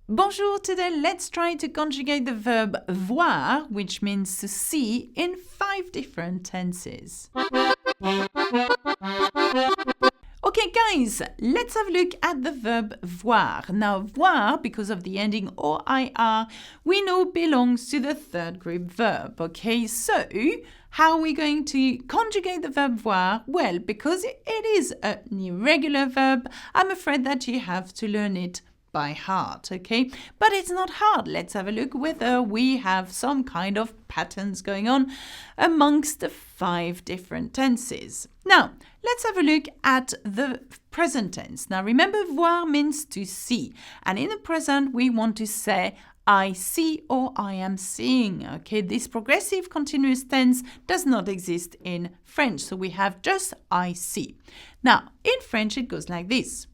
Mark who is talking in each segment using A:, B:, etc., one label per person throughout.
A: Bonjour, today let's try to conjugate the verb voir, which means to see, in 5 different tenses. Okay guys, let's have a look at the verb voir. Now voir, because of the ending OIR, we know belongs to the third group verb. Okay, so how are we going to conjugate the verb voir? Well, because it is an irregular verb, I'm afraid that you have to learn it by heart, okay? But it's not hard. Let's have a look whether we have some kind of patterns going on amongst the 5 different tenses. Now, let's have a look at the present tense. Now, remember, voir means to see. And in the present, we want to say, I see or I am seeing. Okay, this progressive continuous tense does not exist in French. So we have just I see. Now, in French, it goes like this.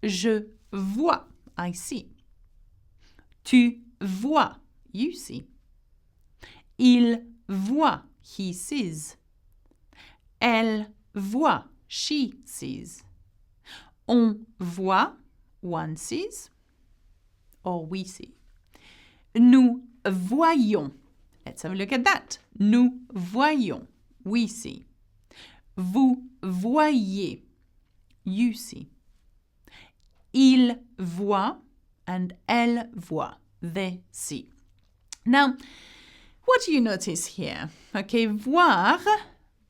A: Je vois. I see. Tu vois, you see. Il voit, he sees. Elle voit, she sees. On voit, one sees, or we see. Nous voyons. Let's have a look at that. Nous voyons, we see. Vous voyez, you see. Il voit and elle voit, they see. Now, what do you notice here? Okay, voir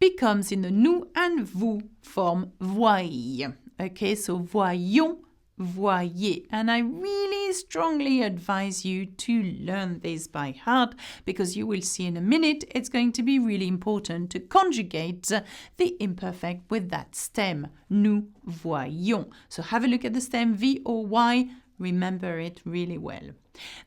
A: becomes in the nous and vous form voyez. Okay, so voyons, voyez. And I really strongly advise you to learn this by heart because you will see in a minute it's going to be really important to conjugate the imperfect with that stem, nous voyons. So have a look at the stem V-O-Y, remember it really well.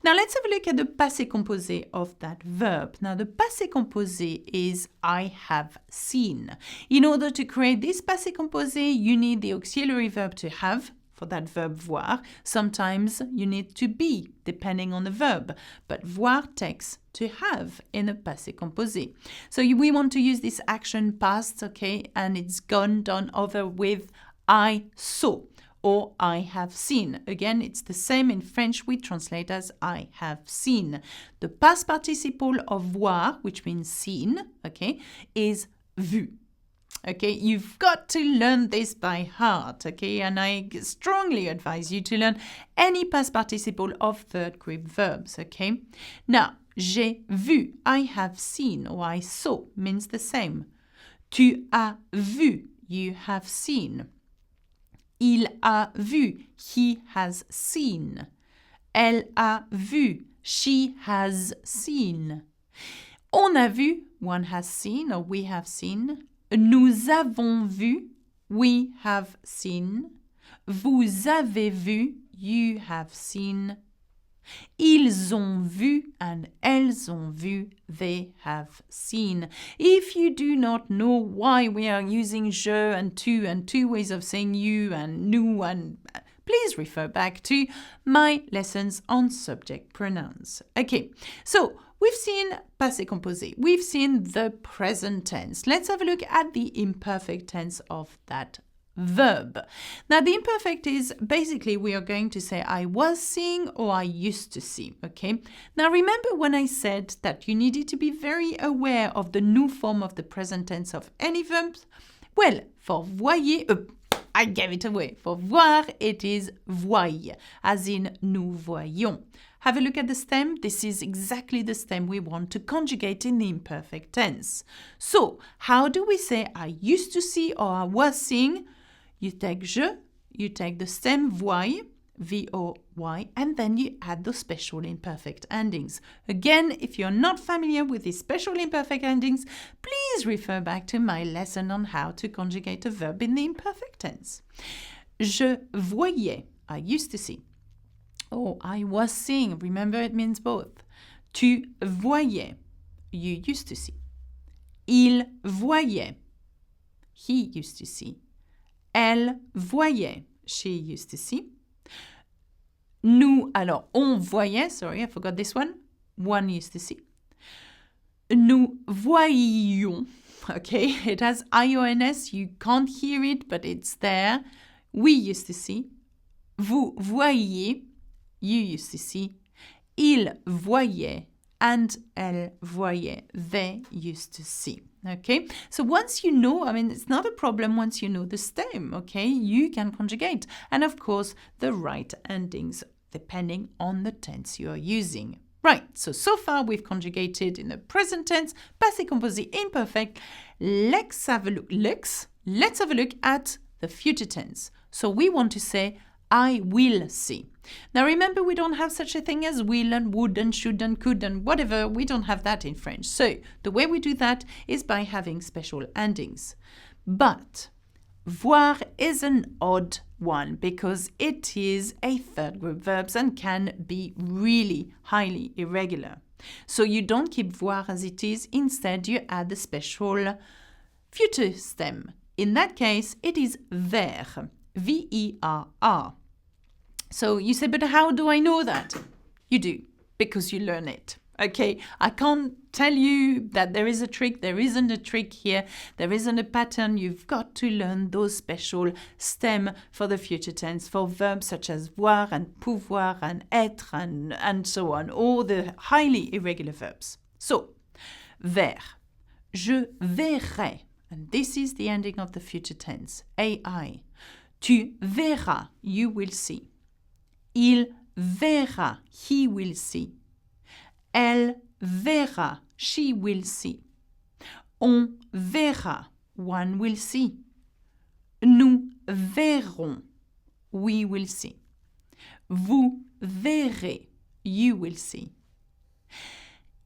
A: Now let's have a look at the passé composé of that verb. Now the passé composé is I have seen. In order to create this passé composé, you need the auxiliary verb to have, for that verb voir. Sometimes you need to be, depending on the verb. But voir takes to have in a passé composé. So we want to use this action past, okay, and it's gone done over with I saw or I have seen. Again, it's the same in French. We translate as I have seen. The past participle of voir, which means seen, okay, is vu. Okay, you've got to learn this by heart, okay? And I strongly advise you to learn any past participle of third group verbs, okay? Now, j'ai vu, I have seen, or I saw means the same. Tu as vu, you have seen. Il a vu, he has seen. Elle a vu, she has seen. On a vu, one has seen, or we have seen. Nous avons vu, we have seen. Vous avez vu, you have seen. Ils ont vu and elles ont vu, they have seen. If you do not know why we are using je and two ways of saying you and nous, and please refer back to my lessons on subject pronouns. Okay, so we've seen passé composé. We've seen the present tense. Let's have a look at the imperfect tense of that verb. Now, the imperfect is basically we are going to say I was seeing or I used to see, okay? Now, remember when I said that you needed to be very aware of the new form of the present tense of any verb? Well, for voyer, I gave it away. For voir, it is voyez, as in nous voyons. Have a look at the stem. This is exactly the stem we want to conjugate in the imperfect tense. So, how do we say I used to see or I was seeing? You take je, you take the stem voyez, V-O-Y, and then you add the special imperfect endings. Again, if you're not familiar with these special imperfect endings, please refer back to my lesson on how to conjugate a verb in the imperfect tense. Je voyais, I used to see. Oh, I was seeing. Remember, it means both. Tu voyais, you used to see. Il voyait, he used to see. Elle voyait, she used to see. Nous, alors, on voyait, sorry, I forgot this one. One used to see. Nous voyions, okay, it has I-O-N-S, you can't hear it, but it's there. We used to see. Vous voyez, you used to see. Il voyait and elle voyait. They used to see. Okay, so once you know, it's not a problem once you know the stem, okay? You can conjugate. And of course, the right endings depending on the tense you are using. Right, so far we've conjugated in the present tense, passé composé imperfect. Let's have a look at the future tense. So we want to say, I will see. Now remember, we don't have such a thing as will and would and should and could and whatever. We don't have that in French. So the way we do that is by having special endings. But voir is an odd one because it is a third group verb and can be really highly irregular. So you don't keep voir as it is. Instead, you add the special future stem. In that case, it is ver, V-E-R-R. So you say, but how do I know that? You do, because you learn it. Okay, I can't tell you that there is a trick. There isn't a trick here. There isn't a pattern. You've got to learn those special stem for the future tense for verbs such as voir and pouvoir and être and so on, all the highly irregular verbs. So, ver, je verrai, and this is the ending of the future tense, AI. Tu verras, you will see. Il verra, he will see. Elle verra, she will see. On verra, one will see. Nous verrons, we will see. Vous verrez, you will see.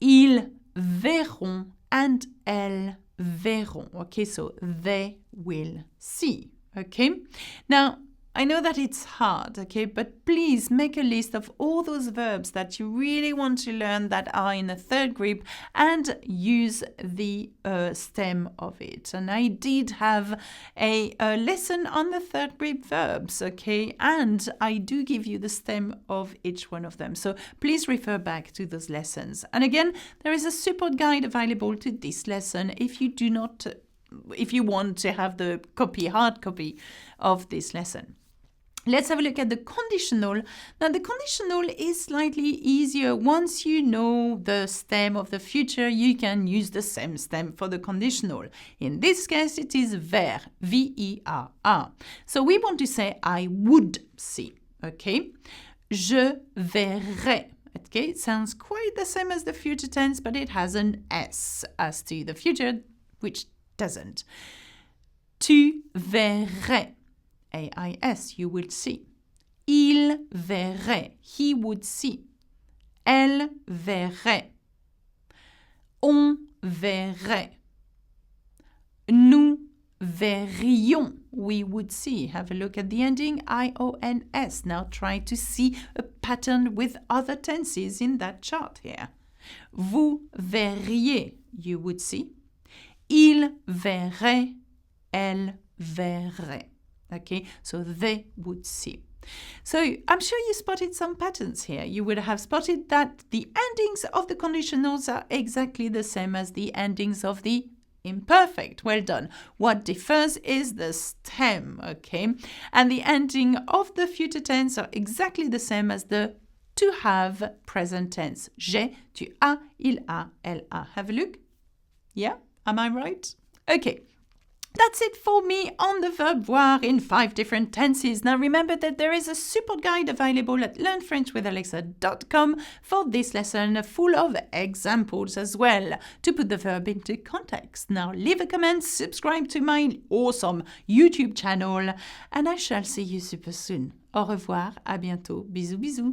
A: Ils verront and elles verront. Okay, so they will see. Okay, now I know that it's hard, okay, but please make a list of all those verbs that you really want to learn that are in the third group and use the stem of it. And I did have a lesson on the third group verbs, okay, and I do give you the stem of each one of them. So please refer back to those lessons. And again, there is a support guide available to this lesson if you want to have the hard copy of this lesson. Let's have a look at the conditional. Now, the conditional is slightly easier. Once you know the stem of the future, you can use the same stem for the conditional. In this case, it is ver, V-E-R-R. So we want to say, I would see, okay? Je verrai. Okay, it sounds quite the same as the future tense, but it has an S as to the future, which doesn't. Tu verrais. A-I-S, you will see. Il verrait, he would see. Elle verrait. On verrait. Nous verrions, we would see. Have a look at the ending, I-O-N-S. Now try to see a pattern with other tenses in that chart here. Vous verriez, you would see. Il verrait, elle verrait. Okay, so they would see. So I'm sure you spotted some patterns here. You would have spotted that the endings of the conditionals are exactly the same as the endings of the imperfect. Well done. What differs is the stem, okay? And the ending of the future tense are exactly the same as the to have present tense. J'ai, tu as, il a, elle a. Have a look. Yeah, am I right? Okay. That's it for me on the verb voir in 5 different tenses. Now remember that there is a support guide available at learnfrenchwithalexa.com for this lesson, full of examples as well to put the verb into context. Now leave a comment, subscribe to my awesome YouTube channel, and I shall see you super soon. Au revoir, à bientôt, bisous bisous.